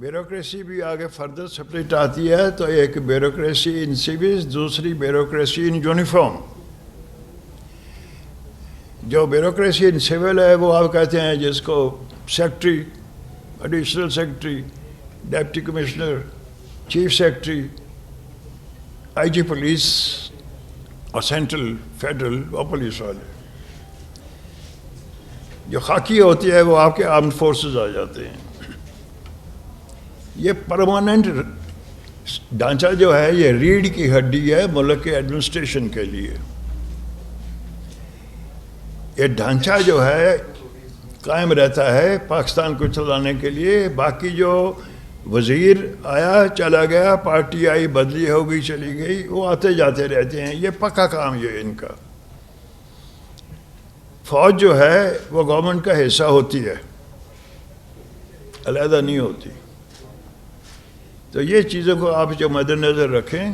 Bureaucracy بھی آگے further separate آتی ہے، تو ایک بیوروکریسی ان سیویز، دوسری بیوروکریسی ان یونیفارم۔ جو بیوروکریسی ان سول ہے وہ آپ کہتے ہیں جس کو secretary, additional secretary, deputy commissioner, chief secretary, I G police اور سینٹرل فیڈرل اور پولیس والے۔ جو خاکی ہوتی ہے وہ آپ کے آرمڈ فورسز آ جاتے ہیں۔ یہ پرماننٹ ڈھانچہ جو ہے یہ ریڑھ کی ہڈی ہے ملک کے ایڈمنسٹریشن کے لیے۔ یہ ڈھانچہ جو ہے قائم رہتا ہے پاکستان کو چلانے کے لیے۔ باقی جو وزیر آیا چلا گیا، پارٹی آئی بدلی ہو گئی چلی گئی، وہ آتے جاتے رہتے ہیں، یہ پکا کام یہ ان کا۔ فوج جو ہے وہ گورنمنٹ کا حصہ ہوتی ہے، علیحدہ نہیں ہوتی۔ تو یہ چیزوں کو آپ جو مد نظر رکھیں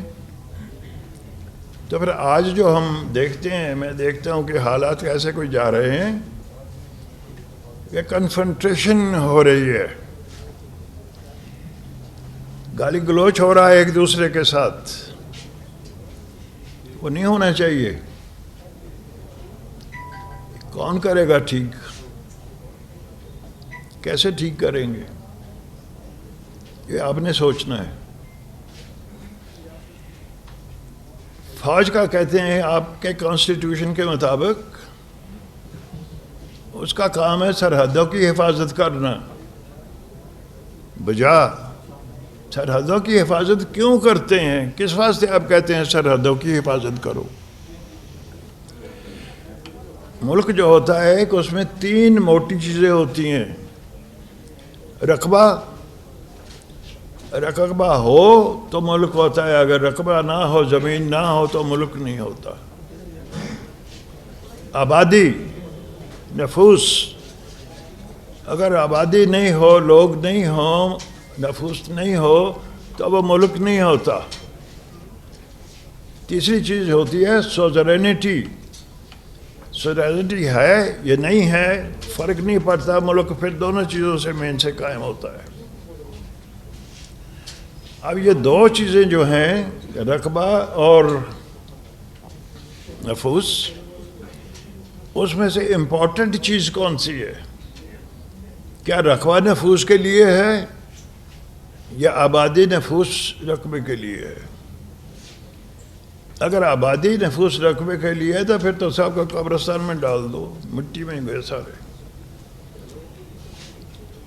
تو پھر آج جو ہم دیکھتے ہیں، میں دیکھتا ہوں کہ حالات کیسے کوئی جا رہے ہیں، یہ کنفرنٹریشن ہو رہی ہے، گالی گلوچ ہو رہا ہے ایک دوسرے کے ساتھ، وہ نہیں ہونا چاہیے۔ کون کرے گا ٹھیک؟ کیسے ٹھیک کریں گے؟ یہ آپ نے سوچنا ہے۔ فوج کا کہتے ہیں آپ کے کانسٹیٹیوشن کے مطابق اس کا کام ہے سرحدوں کی حفاظت کرنا۔ بجا سرحدوں کی حفاظت کیوں کرتے ہیں؟ کس واسطے آپ کہتے ہیں سرحدوں کی حفاظت کرو؟ ملک جو ہوتا ہے کہ اس میں تین موٹی چیزیں ہوتی ہیں۔ رقبہ ہو تو ملک ہوتا ہے، اگر رقبہ نہ ہو، زمین نہ ہو تو ملک نہیں ہوتا۔ آبادی، نفوس، اگر آبادی نہیں ہو، لوگ نہیں ہوں، نفوس نہیں ہو تو وہ ملک نہیں ہوتا۔ تیسری چیز ہوتی ہے سوزرینٹی۔ سوزرینٹی ہے یہ نہیں ہے فرق نہیں پڑتا، ملک پھر دونوں چیزوں سے مین سے قائم ہوتا ہے۔ اب یہ دو چیزیں جو ہیں رقبہ اور نفوس، اس میں سے امپورٹنٹ چیز کون سی ہے؟ کیا رقبہ نفوس کے لیے ہے یا آبادی نفوس رقبے کے لیے ہے؟ اگر آبادی نفوس رقبے کے لیے ہے تو پھر تو سب کو قبرستان میں ڈال دو، مٹی میں گئے سارے۔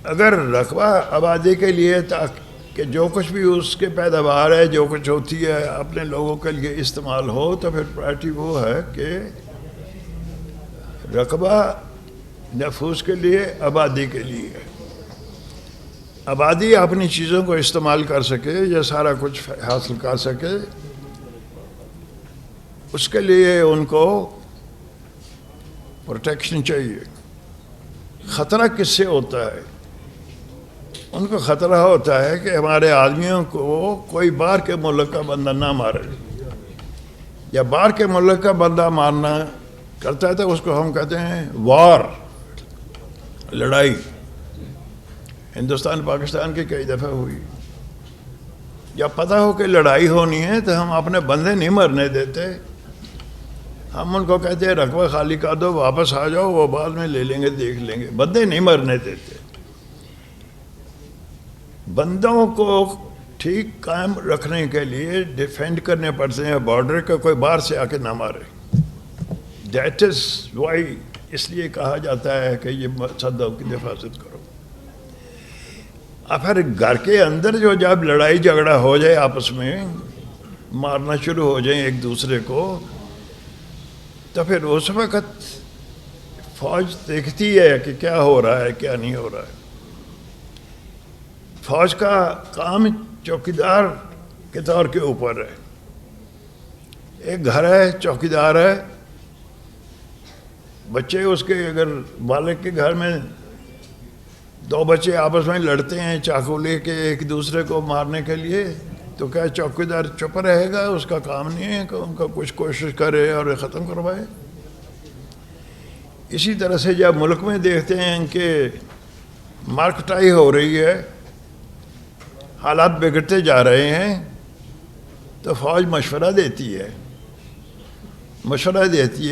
اگر رقبہ آبادی کے لیے کہ جو کچھ بھی اس کے پیداوار ہے، جو کچھ ہوتی ہے اپنے لوگوں کے لیے استعمال ہو، تو پھر پارٹی وہ ہے کہ رقبہ نفوس کے لیے، آبادی کے لیے۔ آبادی اپنی چیزوں کو استعمال کر سکے یا سارا کچھ حاصل کر سکے، اس کے لیے ان کو پروٹیکشن چاہیے۔ خطرہ کس سے ہوتا ہے؟ ان کو خطرہ ہوتا ہے کہ ہمارے آدمیوں کو کوئی باہر کے ملک کا بندہ نہ مارے، یا باہر کے ملک کا بندہ مارنا کرتا ہے تو اس کو ہم کہتے ہیں وار، لڑائی۔ ہندوستان پاکستان کی کئی دفعہ ہوئی۔ جب پتہ ہو کہ لڑائی ہونی ہے تو ہم اپنے بندے نہیں مرنے دیتے، ہم ان کو کہتے ہیں رقبہ خالی کر دو، واپس آ جاؤ، وہ بعد میں لے لیں گے، دیکھ لیں گے۔ بندے نہیں مرنے دیتے۔ بندوں کو ٹھیک قائم رکھنے کے لیے ڈیفینڈ کرنے پڑتے ہیں بارڈر کا، کوئی باہر سے آ کے نہ مارے۔ دیٹ از وائی، اس لیے کہا جاتا ہے کہ یہ سرحدوں کی حفاظت کرو۔ اب پھر گھر کے اندر جو جب لڑائی جھگڑا ہو جائے، آپس میں مارنا شروع ہو جائیں ایک دوسرے کو، تو پھر اس وقت فوج دیکھتی ہے کہ کیا ہو رہا ہے کیا نہیں ہو رہا ہے۔ فوج کا کام چوکیدار کے طور کے اوپر ہے۔ ایک گھر ہے، چوکیدار ہے، بچے اس کے، اگر مالک کے گھر میں دو بچے آپس میں لڑتے ہیں چاقو لے کے ایک دوسرے کو مارنے کے لیے، تو کیا چوکیدار چپ رہے گا؟ اس کا کام نہیں ہے کہ ان کا کچھ کوشش کرے اور ختم کروائے۔ اسی طرح سے جب ملک میں دیکھتے ہیں کہ مارکٹائی ہو رہی ہے، حالات بگڑتے جا رہے ہیں تو فوج مشورہ دیتی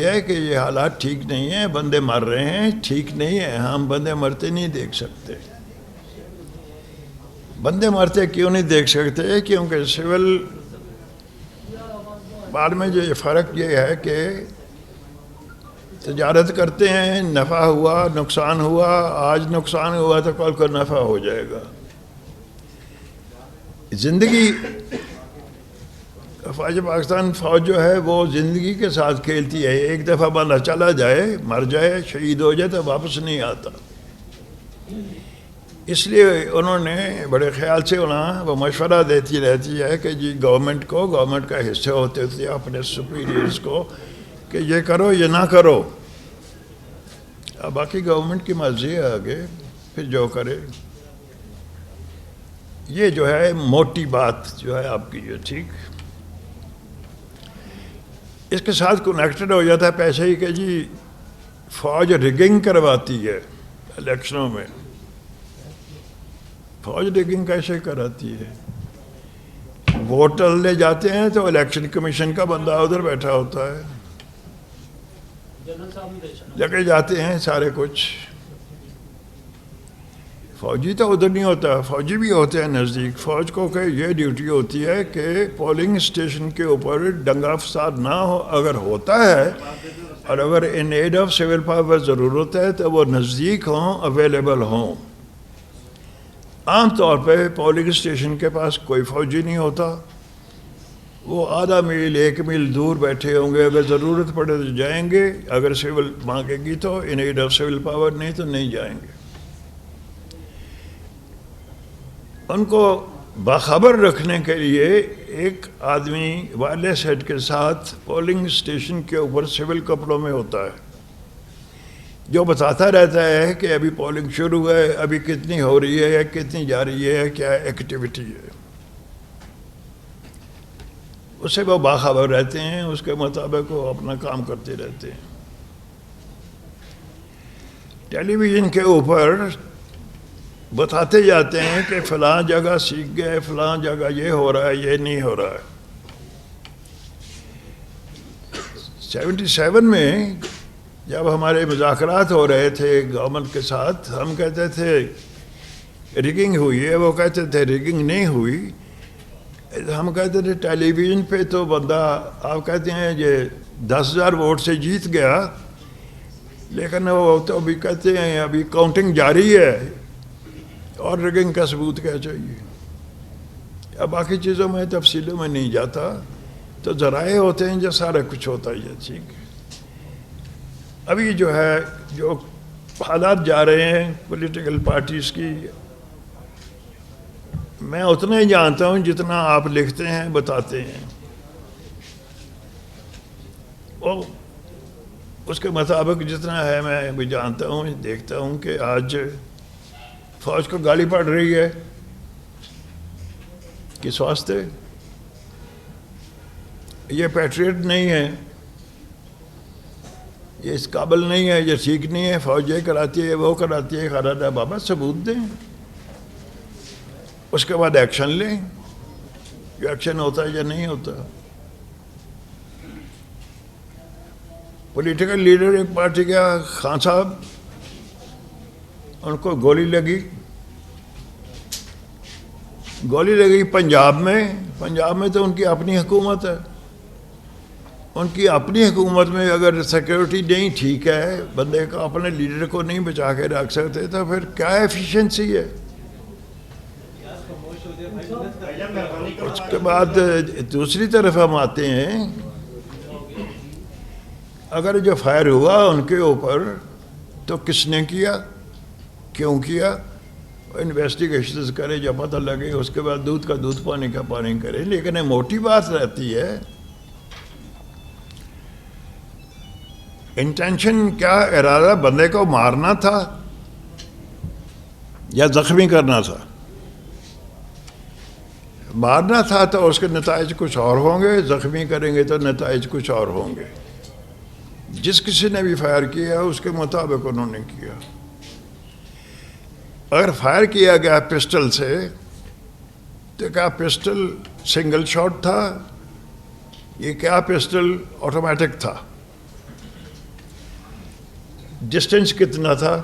ہے کہ یہ حالات ٹھیک نہیں ہیں، بندے مر رہے ہیں، ٹھیک نہیں ہے، ہم بندے مرتے نہیں دیکھ سکتے۔ بندے مرتے کیوں نہیں دیکھ سکتے؟ کیونکہ سول بعد میں جو فرق یہ ہے کہ تجارت کرتے ہیں، نفع ہوا، نقصان ہوا، آج نقصان ہوا تو کل کو نفع ہو جائے گا۔ زندگی فوج پاکستان فوج جو ہے وہ زندگی کے ساتھ کھیلتی ہے، ایک دفعہ بندہ چلا جائے، مر جائے، شہید ہو جائے تو واپس نہیں آتا۔ اس لیے انہوں نے بڑے خیال سے وہ مشورہ دیتی رہتی ہے کہ جی گورنمنٹ کا حصے ہوتے تھے اپنے سپیریئرز کو کہ یہ کرو یہ نہ کرو، اب باقی گورنمنٹ کی مرضی ہے آگے پھر جو کرے۔ یہ جو ہے موٹی بات جو ہے آپ کی یہ ٹھیک، اس کے ساتھ کنیکٹڈ ہو جاتا ہے پیسے ہی کہ جی فوج ریگنگ کرواتی ہے الیکشنوں میں۔ فوج ریگنگ کیسے کراتی ہے؟ ووٹ لے جاتے ہیں تو الیکشن کمیشن کا بندہ ادھر بیٹھا ہوتا ہے، لگے جاتے ہیں سارے کچھ۔ فوجی تو ادھر نہیں ہوتا، فوجی بھی ہوتے ہیں نزدیک۔ فوج کو کہ یہ ڈیوٹی ہوتی ہے کہ پولنگ اسٹیشن کے اوپر دنگا فساد نہ ہو، اگر ہوتا ہے اور اگر ان ایڈ آف سول پاور ضرورت ہے تو وہ نزدیک ہوں، اویلیبل ہوں۔ عام طور پہ پولنگ اسٹیشن کے پاس کوئی فوجی نہیں ہوتا، وہ آدھا میل 1 میل دور بیٹھے ہوں گے، اگر ضرورت پڑے تو جائیں گے، اگر سول مانگے گی تو ان ایڈ آف سول پاور، نہیں تو نہیں جائیں گے۔ ان کو باخبر رکھنے کے لیے ایک آدمی وائرلیس ہیڈ کے ساتھ پولنگ اسٹیشن کے اوپر سول کپڑوں میں ہوتا ہے، جو بتاتا رہتا ہے کہ ابھی پولنگ شروع ہے، ابھی کتنی ہو رہی ہے، کتنی جا رہی ہے، کیا ایکٹیویٹی ہے۔ اس سے وہ باخبر رہتے ہیں، اس کے مطابق وہ اپنا کام کرتے رہتے ہیں۔ ٹیلی ویژن کے اوپر بتاتے جاتے ہیں کہ فلاں جگہ سیکھ گئے، فلاں جگہ یہ ہو رہا ہے، یہ نہیں ہو رہا ہے۔ 77 میں جب ہمارے مذاکرات ہو رہے تھے گورنمنٹ کے ساتھ، ہم کہتے تھے ریگنگ ہوئی ہے، وہ کہتے تھے ریگنگ نہیں ہوئی۔ ہم کہتے تھے ٹیلی ویژن پہ تو بندہ آپ کہتے ہیں یہ 10,000 ووٹ سے جیت گیا، لیکن وہ تو ابھی کہتے ہیں ابھی کاؤنٹنگ جاری ہے اور ریگنگ کا ثبوت کیا چاہیے۔ اب باقی چیزوں میں تفصیلوں میں نہیں جاتا، تو ذرائع ہوتے ہیں جو سارا کچھ ہوتا ہی ہے ٹھیک۔ ابھی جو ہے جو حالات جا رہے ہیں پولیٹیکل پارٹیز کی، میں اتنا ہی جانتا ہوں جتنا آپ لکھتے ہیں بتاتے ہیں، اور اس کے مطابق جتنا ہے میں بھی جانتا ہوں، دیکھتا ہوں کہ آج فوج کو گالی پڑ رہی ہے، کس واسطے؟ یہ پیٹریٹ نہیں ہے، یہ اس قابل نہیں ہے، یہ ٹھیک نہیں ہے، فوج یہ کراتی ہے، وہ کراتی ہے، خراب ہے۔ بابا ثبوت دیں، اس کے بعد ایکشن لیں، یہ ایکشن ہوتا ہے یا نہیں ہوتا۔ پولیٹیکل لیڈر ایک پارٹی کا خان صاحب، ان کو گولی لگی پنجاب میں تو ان کی اپنی حکومت ہے، ان کی اپنی حکومت میں اگر سیکیورٹی نہیں ٹھیک ہے، بندے کو اپنے لیڈر کو نہیں بچا کے رکھ سکتے، تو پھر کیا ایفیشنسی ہے؟ اس کے بعد دوسری طرف ہم آتے ہیں، اگر جو فائر ہوا ان کے اوپر تو کس نے کیا، کیوں کیا، انویسٹیگیشنز کرے، جب پتہ لگے اس کے بعد دودھ کا دودھ پانی کا پانی کرے۔ لیکن یہ موٹی بات رہتی ہے، انٹینشن کیا، ارادہ بندے کو مارنا تھا یا زخمی کرنا تھا؟ مارنا تھا تو اس کے نتائج کچھ اور ہوں گے، زخمی کریں گے تو نتائج کچھ اور ہوں گے۔ جس کسی نے بھی فائر کیا اس کے مطابق انہوں نے کیا۔ اگر فائر کیا گیا پسٹل سے تو کیا پسٹل سنگل شاٹ تھا، یہ کیا پسٹل آٹومیٹک تھا، ڈسٹینس کتنا تھا،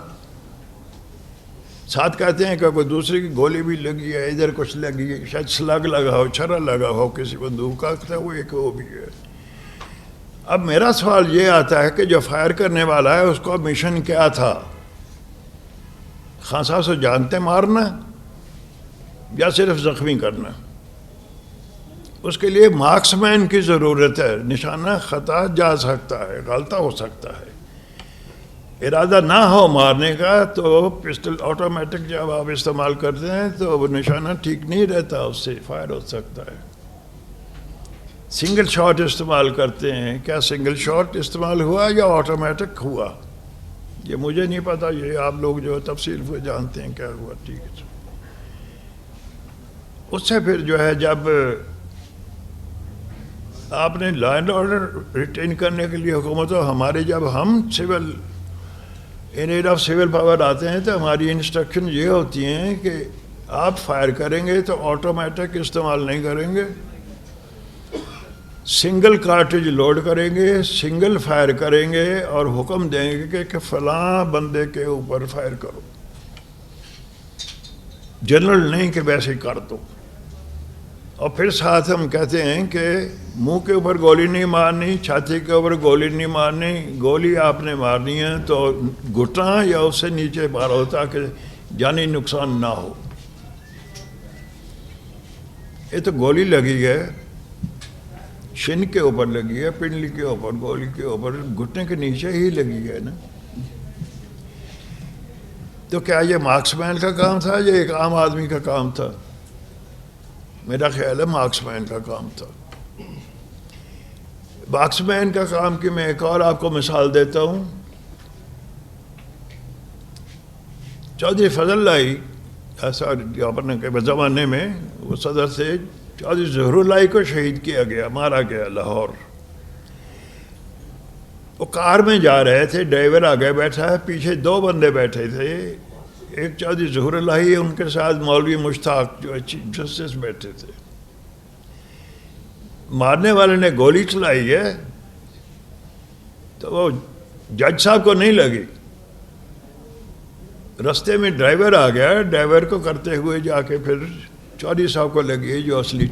ساتھ کہتے ہیں کہ کوئی دوسرے کی گولی بھی لگی ہے، ادھر کچھ لگی ہے، شاید سلگ لگا ہو، چھرا لگا ہو کسی بندوق کا، تھا وہ ایک وہ بھی ہے۔ اب میرا سوال یہ آتا ہے کہ جو فائر کرنے والا ہے اس کو مشن کیا تھا؟ خان صاحب سے جانتے مارنا یا صرف زخمی کرنا؟ اس کے لیے مارکس مین کی ضرورت ہے، نشانہ خطا جا سکتا ہے، غلطہ ہو سکتا ہے، ارادہ نہ ہو مارنے کا تو پسٹل آٹومیٹک جب آپ استعمال کرتے ہیں تو وہ نشانہ ٹھیک نہیں رہتا، اس سے فائر ہو سکتا ہے۔ سنگل شاٹ استعمال کرتے ہیں، کیا سنگل شاٹ استعمال ہوا یا آٹومیٹک ہوا؟ یہ مجھے نہیں پتا، یہ آپ لوگ جو تفصیل سے جانتے ہیں کیا ہوا، ٹھیک ہے۔ اس سے پھر جو ہے جب آپ نے لا اینڈ آرڈر ریٹین کرنے کے لیے حکومت ہو، ہمارے جب ہم civil in aid of civil power آتے ہیں تو ہماری انسٹرکشن یہ ہوتی ہیں کہ آپ فائر کریں گے تو آٹومیٹک استعمال نہیں کریں گے، سنگل کارٹریج لوڈ کریں گے، سنگل فائر کریں گے اور حکم دیں گے کہ فلاں بندے کے اوپر فائر کرو، جنرل نہیں کہ ویسے کر دو۔ اور پھر ساتھ ہم کہتے ہیں کہ منہ کے اوپر گولی نہیں مارنی، چھاتی کے اوپر گولی نہیں مارنی، گولی آپ نے مارنی ہے تو گھٹنا یا اس سے نیچے مارو تاکہ جانی نقصان نہ ہو۔ یہ تو گولی لگی ہے، شن کے اوپر لگی ہے، پنڈلی کے اوپر، گولی کے اوپر، گھٹنے کے نیچے ہی لگی ہے نا۔ تو کیا یہ مارکس مین کا کام تھا یا ایک عام آدمی کا کام تھا؟ میرا خیال ہے مارکس مین کا کام تھا۔ مارکس مین کا کام کی میں ایک اور آپ کو مثال دیتا ہوں۔ چودھری فضل اللہ ایسا اپنے کے زمانے میں وہ صدر سے چودھری ظہور اللہ کو شہید کیا گیا، مارا گیا لاہور۔ وہ کار میں جا رہے تھے، ڈرائیور آگے بیٹھا ہے، پیچھے دو بندے بیٹھے تھے، ایک چودھری ظہور اللہ، ان کے ساتھ مولوی مشتاق جو چیف جسٹس بیٹھے تھے۔ مارنے والے نے گولی چلائی ہے تو وہ جج صاحب کو نہیں لگی، رستے میں ڈرائیور آ گیا، ڈرائیور کو کرتے ہوئے جا کے پھر چودھری صاحب کو لگی جو اصلی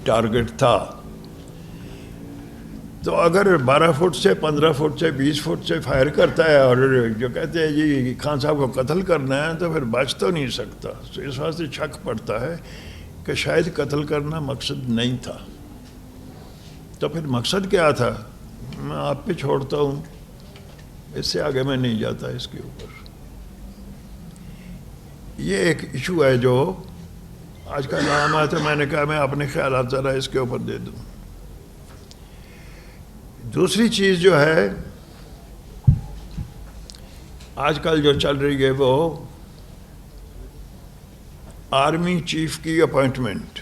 ٹارگٹ تھا۔ تو اگر 12 فٹ سے 15 فٹ سے 20 فٹ سے فائر کرتا ہے اور جو کہتے ہیں جی خان صاحب کو قتل کرنا ہے تو پھر بچ تو نہیں سکتا۔ تو اس واسطے شک پڑتا ہے کہ شاید قتل کرنا مقصد نہیں تھا۔ تو پھر مقصد کیا تھا؟ میں آپ پہ چھوڑتا ہوں، اس سے آگے میں نہیں جاتا اس کے اوپر۔ یہ ایک ایشو ہے جو آج کا نام ہے، تو میں نے کہا میں اپنے خیالات ذرا اس کے اوپر دے دوں۔ دوسری چیز جو ہے آج کل جو چل رہی ہے وہ آرمی چیف کی اپوائنٹمنٹ۔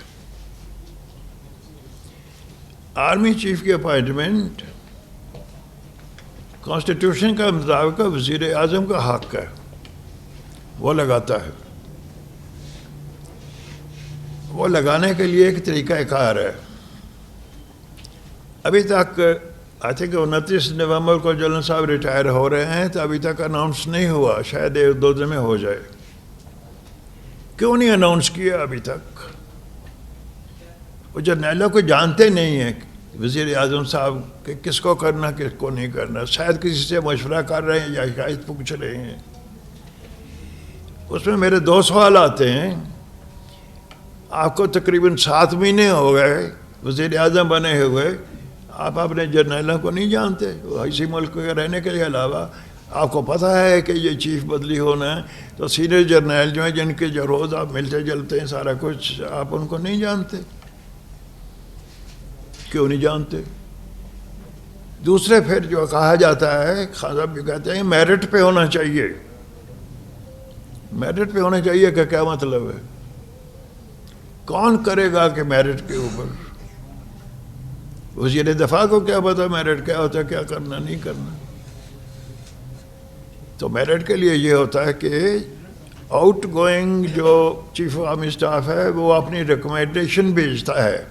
آرمی چیف کی اپوائنٹمنٹ کانسٹیٹیوشن کا مطابق وزیر اعظم کا حق ہے، وہ لگاتا ہے۔ وہ لگانے کے لیے ایک طریقہ کار ہے۔ ابھی تک آئی تھنک 29 نومبر کو جنرل صاحب ریٹائر ہو رہے ہیں، تو ابھی تک اناؤنس نہیں ہوا، شاید 1-2 دن میں ہو جائے۔ کیوں نہیں اناؤنس کیا ابھی تک؟ وہ جرنیلوں کو جانتے نہیں ہیں وزیر اعظم صاحب کہ کس کو کرنا کس کو نہیں کرنا، شاید کسی سے مشورہ کر رہے ہیں یا شاید پوچھ رہے ہیں۔ اس میں میرے 2 سوال آتے ہیں۔ آپ کو تقریباً 7 مہینے ہو گئے وزیر اعظم بنے ہوئے، آپ اپنے جرنیلوں کو نہیں جانتے؟ اسی ملک کے رہنے کے علاوہ آپ کو پتہ ہے کہ یہ چیف بدلی ہونا ہے، تو سینئر جرنیل جو ہیں جن کے جو روز آپ ملتے جلتے ہیں سارا کچھ، آپ ان کو نہیں جانتے؟ کیوں نہیں جانتے؟ دوسرے پھر جو کہا جاتا ہے، خان صاحب بھی کہتے ہیں میرٹ پہ ہونا چاہیے۔ میرٹ پہ ہونا چاہیے کہ کیا مطلب ہے؟ کون کرے گا کہ میرٹ کے اوپر؟ وزیر دفاع کو کیا پتا میرٹ کیا ہوتا ہے، کیا کرنا نہیں کرنا؟ تو میرٹ کے لیے یہ ہوتا ہے کہ آؤٹ گوئنگ جو چیف آف آرمی اسٹاف ہے وہ اپنی ریکمنڈیشن بھیجتا ہے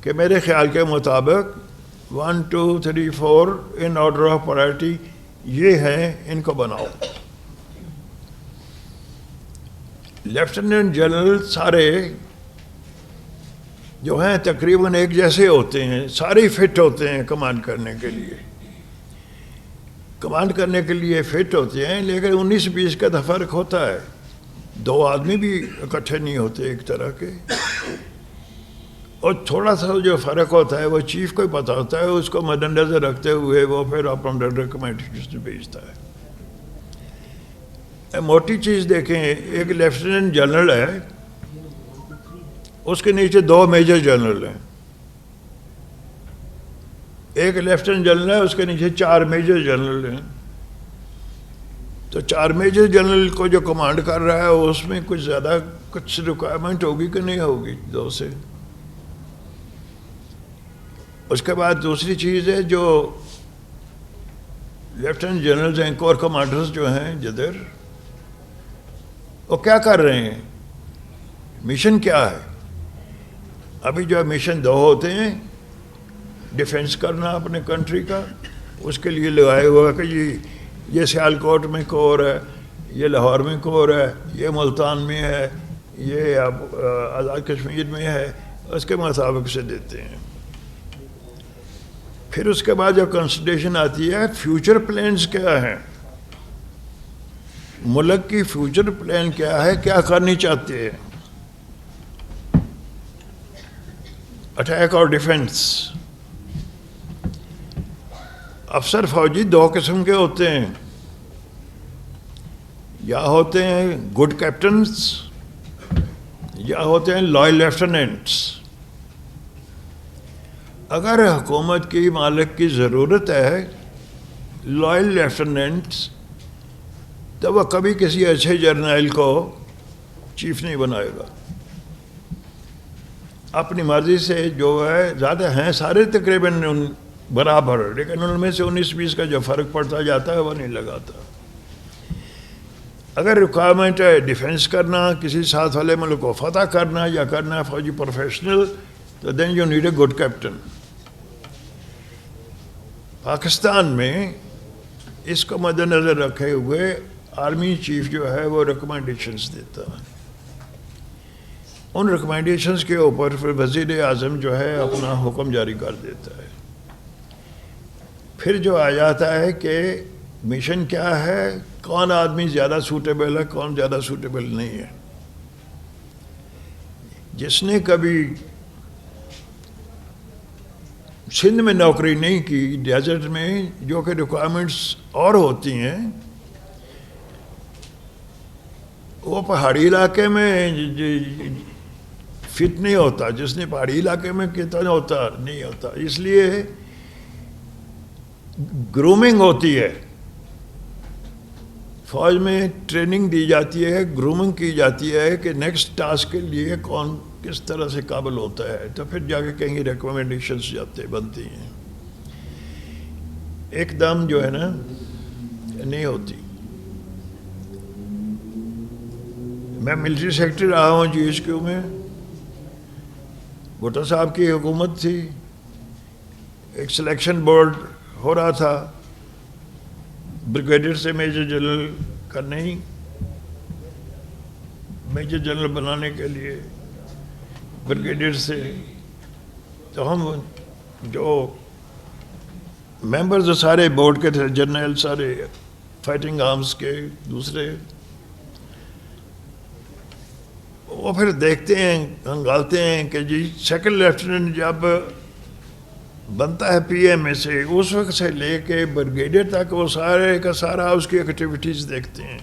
کہ میرے خیال کے مطابق 1 2 3 4 ان آرڈر آف پرائرٹی یہ ہیں، ان کو بناؤ. لیفٹیننٹ جنرل سارے جو ہیں تقریباً ایک جیسے ہوتے ہیں، سارے فٹ ہوتے ہیں کمانڈ کرنے کے لیے، کمانڈ کرنے کے لیے فٹ ہوتے ہیں، لیکن 19-20 کا فرق ہوتا ہے. 2 آدمی بھی اکٹھے نہیں ہوتے ایک طرح کے، اور تھوڑا سا جو فرق ہوتا ہے وہ چیف کو ہی پتہ ہوتا ہے، اس کو مد نظر رکھتے ہوئے وہ پھر اپنا ریکمنڈیشن بھیجتا ہے. موٹی چیز دیکھیں، ایک لیفٹیننٹ جنرل ہے، اس کے نیچے 2 میجر جنرل ہیں. ایک لیفٹیننٹ جنرل ہے، اس کے نیچے 4 میجر جنرل ہیں. تو 4 میجر جنرل کو جو کمانڈ کر رہا ہے اس میں کچھ زیادہ کچھ ریکوائرمنٹ ہوگی کہ نہیں ہوگی 2 سے. اس کے بعد دوسری چیز ہے جو لیفٹیننٹ جنرلز ہیں، کور کمانڈرز جو ہیں جدھر، وہ کیا کر رہے ہیں، مشن کیا ہے. ابھی جو مشن 2 ہوتے ہیں، ڈیفینس کرنا اپنے کنٹری کا، اس کے لیے لگائے ہوا کہ یہ سیالکوٹ میں کور ہے، یہ لاہور میں کور ہے، یہ ملتان میں ہے، یہ آزاد کشمیر میں ہے، اس کے مطابق سے دیتے ہیں. پھر اس کے بعد جو کنسیڈریشن آتی ہے، فیوچر پلانز کیا ہیں، ملک کی فیوچر پلان کیا ہے، کیا کرنی چاہتے ہیں، اٹیک اور ڈیفینس. افسر فوجی 2 قسم کے ہوتے ہیں، یا ہوتے ہیں گڈ کیپٹنز یا ہوتے ہیں لائل لیفٹیننٹس. اگر حکومت کی مالک کی ضرورت ہے لائل لیفٹیننٹس، تو وہ کبھی کسی اچھے جرنیل کو چیف نہیں بنائے گا. اپنی مرضی سے جو ہے، زیادہ ہیں سارے تقریباً برابر، لیکن ان میں سے 19-20 کا جو فرق پڑتا جاتا ہے وہ نہیں لگاتا. اگر ریکوائرمنٹ ہے ڈیفینس کرنا، کسی ساتھ والے ملک کو فتح کرنا یا کرنا ہے فوجی پروفیشنل، تو then you need a good captain. Pakistan میں اس کو مد نظر رکھے ہوئے آرمی چیف جو ہے وہ ریکمنڈیشنز دیتا ہے. ان ریکمنڈیشنز کے اوپر پھر وزیر اعظم جو ہے اپنا حکم جاری کر دیتا ہے. پھر جو آ جاتا ہے کہ مشن کیا ہے، کون آدمی زیادہ سوٹیبل ہے، کون زیادہ سوٹیبل نہیں ہے. جس نے کبھی سندھ میں نوکری نہیں کی، ڈیزرٹ میں، جو کہ ریکوائرمنٹس اور ہوتی ہیں، وہ پہاڑی علاقے میں فٹ نہیں ہوتا. جس نے پہاڑی علاقے میں کتنا ہوتا نہیں ہوتا. اس لیے گرومنگ ہوتی ہے، فوج میں ٹریننگ دی جاتی ہے، گرومنگ کی جاتی ہے کہ نیکسٹ ٹاسک کے لیے کون کس طرح سے قابل ہوتا ہے. تو پھر جا کے کہیں ریکمنڈیشنز جاتے بنتی ہیں. ایک دم جو ہے نا نہیں ہوتی. میں ملٹری سیکرٹری رہا ہوں جی ایچ کیو میں. بھٹو صاحب کی حکومت تھی، ایک سلیکشن بورڈ ہو رہا تھا، بریگیڈیئر سے میجر جنرل کا نہیں، میجر جنرل بنانے کے لیے بریگیڈیئر سے. تو ہم جو ممبرز سارے بورڈ کے تھے، جرنیل سارے فائٹنگ آرمز کے دوسرے، وہ پھر دیکھتے ہیں، ہنگالتے ہیں کہ جی سیکنڈ لیفٹیننٹ جب بنتا ہے پی ایم اے سے، اس وقت سے لے کے بریگیڈیئر تک وہ سارے کا سارا اس کی ایکٹیویٹیز دیکھتے ہیں.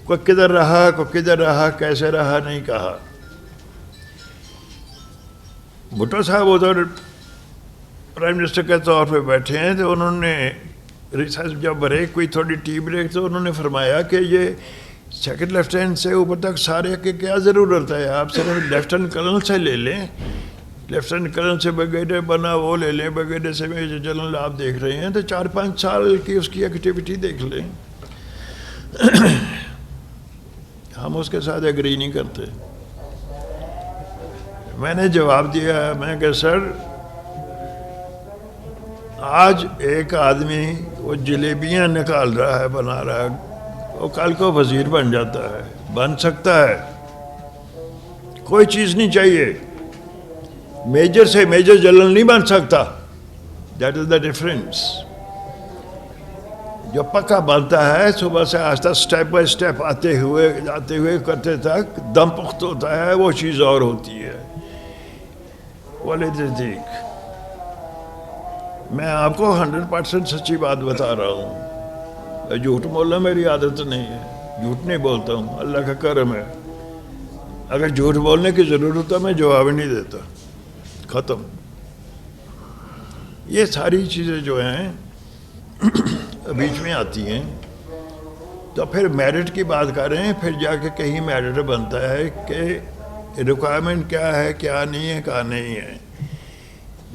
کوئی کدھر رہا، کوئی کدھر رہا، کیسے رہا، نہیں کہا. بھٹو صاحب ادھر پرائم منسٹر کے طور پہ بیٹھے ہیں، تو انہوں نے ریسرچ جب بریک ہوئی، تھوڑی ٹی بریک، تو انہوں نے فرمایا کہ یہ سیکنڈ لیفٹیننٹ سے اوپر تک سارے کی کیا ضرورت ہے، آپ صرف لیفٹیننٹ کرنل سے لے لیں، لیفٹیننٹ کرنل سے بریگیڈیئر بنا وہ لے لیں، بریگیڈیئر سے میجر جنرل آپ دیکھ رہے ہیں، تو 4-5 سال کی اس کی ایکٹیویٹی دیکھ لیں. ہم اس کے ساتھ ایگری نہیں کرتے. میں نے جواب دیا, میں کہ سر آج ایک آدمی وہ جلیبیاں نکال رہا ہے, بنا رہا ہے, وہ کل کو وزیر بن جاتا ہے, بن سکتا ہے, کوئی چیز نہیں چاہیے. میجر سے میجر جنرل نہیں بن سکتا. That is the difference. جو پکا بنتا ہے صبح سے آج تک اسٹیپ بائی اسٹیپ آتے ہوئے کرتے تک دم پخت ہوتا ہے, وہ چیز اور ہوتی ہے. دیکھ, میں آپ کو 100% سچی بات بتا رہا ہوں. جھوٹ بولنا میری عادت نہیں ہے, جھوٹ نہیں بولتا ہوں, اللہ کا کرم ہے. اگر جھوٹ بولنے کی ضرورت ہے میں جواب ہی نہیں دیتا, ختم. یہ ساری چیزیں جو ہیں بیچ میں آتی ہیں. تو پھر میرٹ کی بات کریں, پھر جا کے کہیں میرٹ بنتا ہے کہ ریکوائرمنٹ کیا ہے, کیا نہیں ہے, کیا نہیں ہے.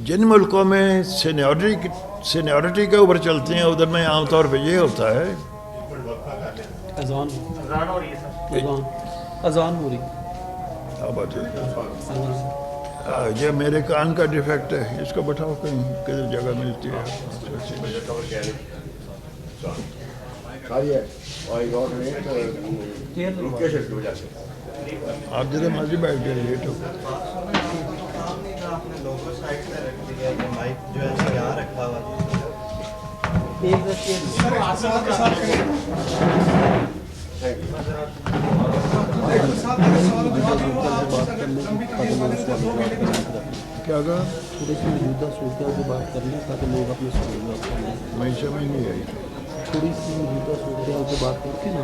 جن ملکوں میں سینیورٹی کے اوپر چلتے ہیں ادھر میں عام طور پہ یہ ہوتا ہے. اذان ہو رہی. یہ میرے کان کا ڈیفیکٹ ہے, اس کو بٹھاؤ کہیں کسی جگہ ملتی ہے. آپ جیسے مرضی بیٹھ گئے, لیٹ ہو. کیا کہا؟ تھوڑی سی موجودہ صورتحال کی بات کر لیں تاکہ لوگ اپنے سوالات کر لیں. میں سمجھ نہیں آئی. تھوڑی سی موجودہ صورتحال کی بات کرتے نا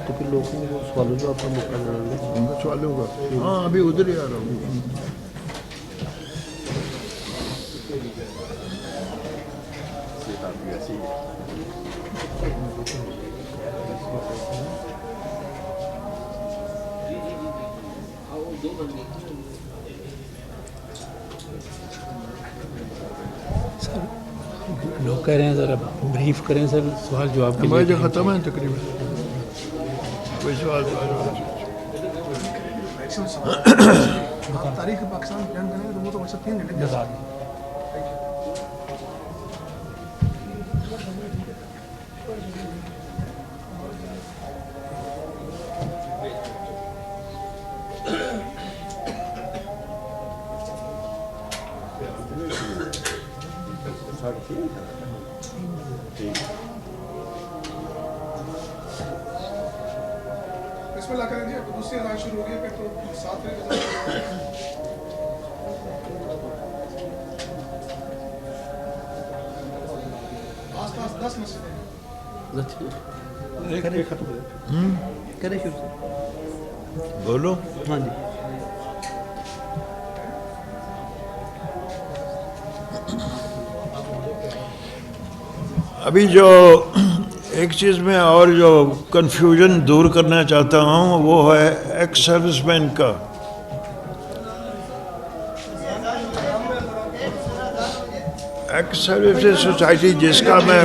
تو پھر لوگوں کو سوالوں کا اپنا موقع ملے گا. ان کا سوالوں کا, ہاں ابھی ادھر ہی آ رہا ہوں. لوگ کہہ رہے ہیں ذرا بریف کریں سر, سوال جواب کے ہمارے لیے. جو ختم ہے تقریباً, کوئی سوال تاریخ پاکستان بیان کریں گے تو وہ تو ویسے 3 گھنٹے بتا دیں. بسم اللہ کریں جی. دوسری اذان شروع ہو گئی, پھر تو 7 بجے آس پاس 10 مسجدیں ہیں. کریں شروع سے. بولو. ہاں جی. ابھی جو ایک چیز میں اور جو کنفیوژن دور کرنا چاہتا ہوں وہ ہے ایکس سروس مین کا. ایکس سروس سوسائٹی جس کا میں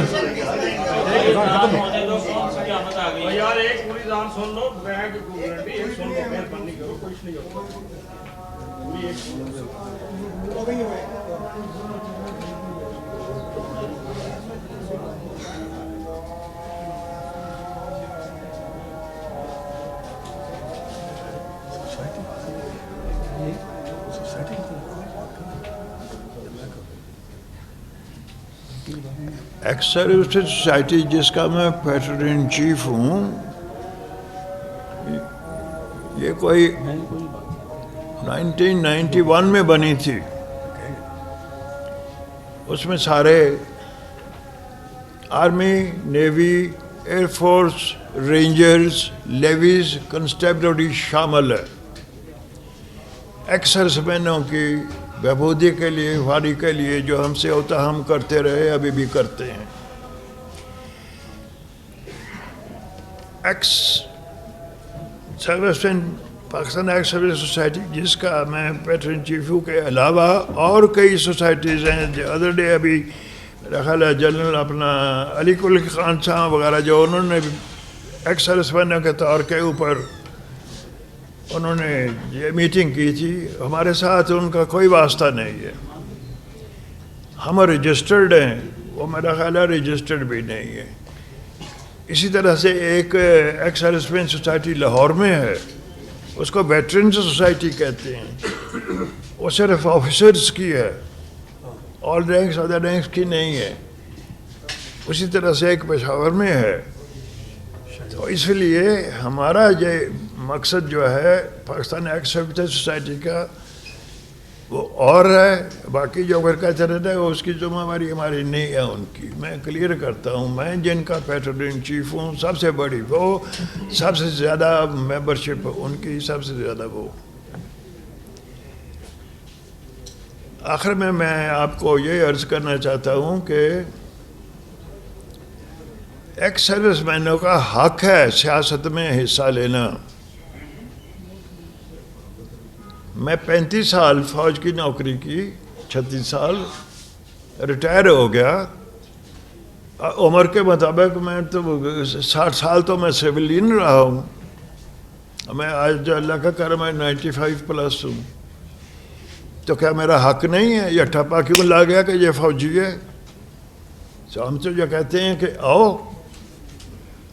ایکس سروس سوسائٹی جس کا میں پیٹرن ان چیف ہوں, یہ کوئی 1991 میں بنی تھی. اس میں سارے army, navy, air force, rangers, levies, constabulary شامل ہے. ایکس سروس مینوں کی بہبودی کے لیے, فاری کے لیے جو ہم سے ہوتا ہم کرتے رہے, ابھی بھی کرتے ہیں. ایکس سروس مین پاکستان ایکس سروس سوسائٹی جس کا میں پیٹرن چیف ہوں کے علاوہ اور کئی سوسائٹیز ہیں. ادر ڈے ابھی میرا خیال ہے جنرل اپنا علی کل خان صاحب وغیرہ جو انہوں نے ایکس سروسمینوں کے طور کے اوپر انہوں نے یہ میٹنگ کی تھی. ہمارے ساتھ ان کا کوئی واسطہ نہیں ہے. ہم رجسٹرڈ ہیں, وہ میرا خیال ہے رجسٹرڈ بھی نہیں ہے. اسی طرح سے ایک ایکس سروسمین سوسائٹی لاہور میں ہے, اس کو ویٹرنز سوسائٹی کہتے ہیں. وہ صرف آفیسرز کی ہے, آل رینکس ادر رینکس کی نہیں ہے. اسی طرح سے ایک پشاور میں ہے. تو اس لیے ہمارا یہ مقصد جو ہے پاکستان ایکس سروسمین سوسائٹی کا وہ اور ہے. باقی جو اگر کہتے رہتا ہے اس کی ذمہ داری ہماری نہیں ہے ان کی. میں کلیئر کرتا ہوں, میں جن کا پیٹرن ان چیف ہوں سب سے بڑی وہ, سب سے زیادہ ممبرشپ ان کی سب سے زیادہ وہ. آخر میں آپ کو یہ عرض کرنا چاہتا ہوں کہ ایکس سروس مینوں کا حق ہے سیاست میں حصہ لینا. میں 35 سال فوج کی نوکری کی, 36 سال ریٹائر ہو گیا. عمر کے مطابق میں تو 60 سال تو میں سویلین رہا ہوں. میں آج اللہ کا کرم ہے 95 پلس ہوں. تو کیا میرا حق نہیں ہے؟ یہ ٹھپا کیوں لا گیا کہ یہ فوجی ہے؟ تو ہم تو یہ کہتے ہیں کہ آؤ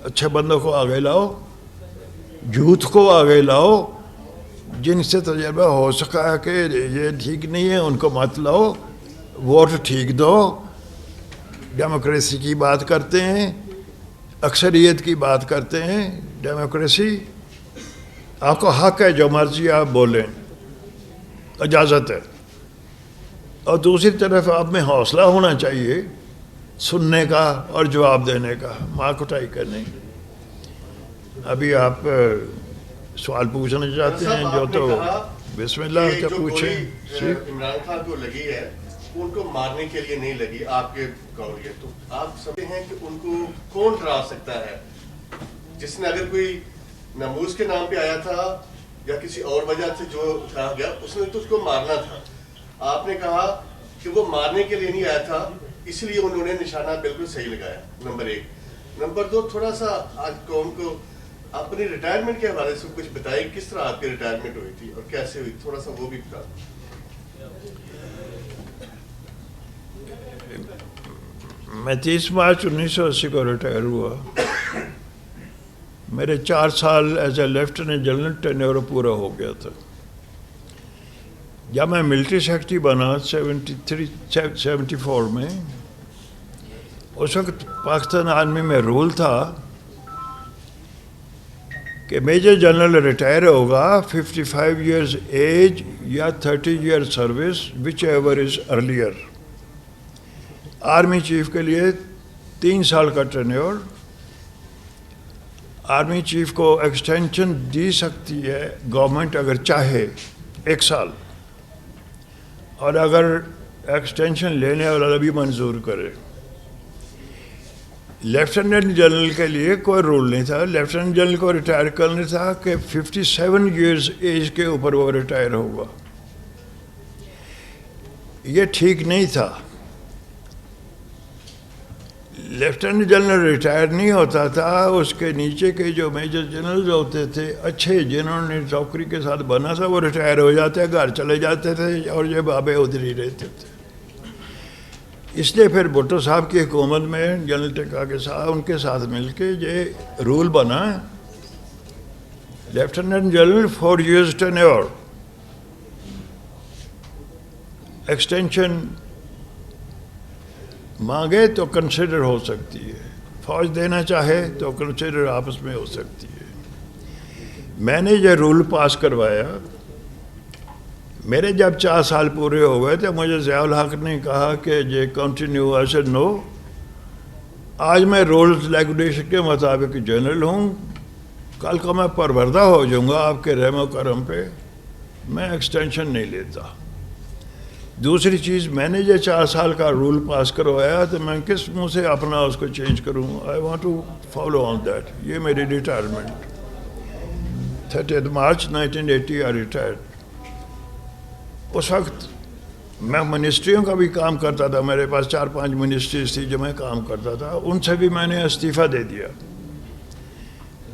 اچھے بندوں کو آگے لاؤ, جھوٹ کو آگے لاؤ, جن سے تجربہ ہو سکا ہے کہ یہ ٹھیک نہیں ہے ان کو مت لاؤ, ووٹ ٹھیک دو. ڈیموکریسی کی بات کرتے ہیں, اکثریت کی بات کرتے ہیں. ڈیموکریسی آپ کو حق ہے جو مرضی آپ بولیں, اجازت ہے. اور دوسری طرف آپ میں حوصلہ ہونا چاہیے سننے کا اور جواب دینے کا, ماں کٹائی کرنے. ابھی آپ سوال پوچھنا چاہتے ہیں جو تو بسم اللہ کیا پوچھیں. عمران خان کو لگی ہے ان کو مارنے کے لیے نہیں لگی آپ کے قول یہ, تو آپ سمجھتے ہیں کہ ان کو کون ڈرا سکتا ہے؟ جس نے اگر کوئی ناموز کے نام پہ آیا تھا یا کسی اور وجہ سے جو کہا گیا اس نے تو اس کو مارنا تھا. آپ نے کہا کہ وہ مارنے کے لیے نہیں آیا تھا, اس لیے انہوں نے نشانہ بالکل صحیح لگایا. نمبر 1. نمبر 2, تھوڑا سا آج قوم کو اپنی ریٹائرمنٹ کے حوالے سے کچھ بتائیں, کس طرح آپ کی ریٹائرمنٹ ہوئی تھی اور کیسے ہوئی, تھوڑا سا وہ بھی بتا. میں 30 مارچ 1980 کو ریٹائر ہوا. میرے 4 سال as A lieutenant general tenure پورا ہو گیا تھا. جب میں ملٹری سیکرٹری بنا 74 میں, اس وقت پاکستان آرمی میں رول تھا کہ میجر جنرل ریٹائر ہوگا 55 ایئرز ایج یا 30 ایئر سروس وچ ایور از ارلیئر. آرمی چیف کے لیے 3 سال کا ٹینیور. آرمی چیف کو ایکسٹینشن دی سکتی ہے گورنمنٹ اگر چاہے 1 سال, اور اگر ایکسٹینشن لینے والا بھی منظور کرے. لیفٹیننٹ جنرل کے لیے کوئی رول نہیں تھا. لیفٹیننٹ جنرل کو ریٹائر کرنا تھا کہ 57 ایئرز ایج کے اوپر وہ ریٹائر ہوگا. یہ ٹھیک نہیں تھا. لیفٹیننٹ جنرل ریٹائر نہیں ہوتا تھا, اس کے نیچے کے جو میجر جنرلز ہوتے تھے اچھے جنہوں نے نوکری کے ساتھ بنا تھا, وہ ریٹائر ہو جاتے, گھر چلے جاتے تھے اور یہ بابے ادھر ہی رہتے تھے. اس لیے پھر بھٹو صاحب کی حکومت میں جنرل ٹکا کے ساتھ ان کے ساتھ مل کے یہ رول بنا, lieutenant general 4 years tenure, extension مانگے تو کنسیڈر ہو سکتی ہے, فوج دینا چاہے تو کنسیڈر آپس میں ہو سکتی ہے. میں نے یہ رول پاس کروایا. میرے جب 4 سال پورے ہو گئے تو مجھے ضیاء الحق نے کہا کہ یہ کنٹینیو. I said no, آج میں رولز ریگولیشن کے مطابق جنرل ہوں, کل کو میں پروردہ ہو جاؤں گا آپ کے رحم و کرم پہ, میں ایکسٹینشن نہیں لیتا. دوسری چیز, میں نے یہ 4 سال کا رول پاس کروایا تو میں کس منہ سے اپنا اس کو چینج کروں. I want to follow on that. یہ میری ریٹائرمنٹ 30 مارچ 1980 آئی ریٹائرڈ. اس وقت میں منسٹریوں کا بھی کام کرتا تھا, میرے پاس 4-5 منسٹریز تھی جو میں کام کرتا تھا, ان سے بھی میں نے استعفیٰ دے دیا.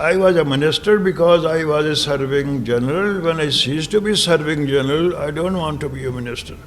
I was a minister because I was a serving general. When I ceased to be serving general, I don't want to be a minister.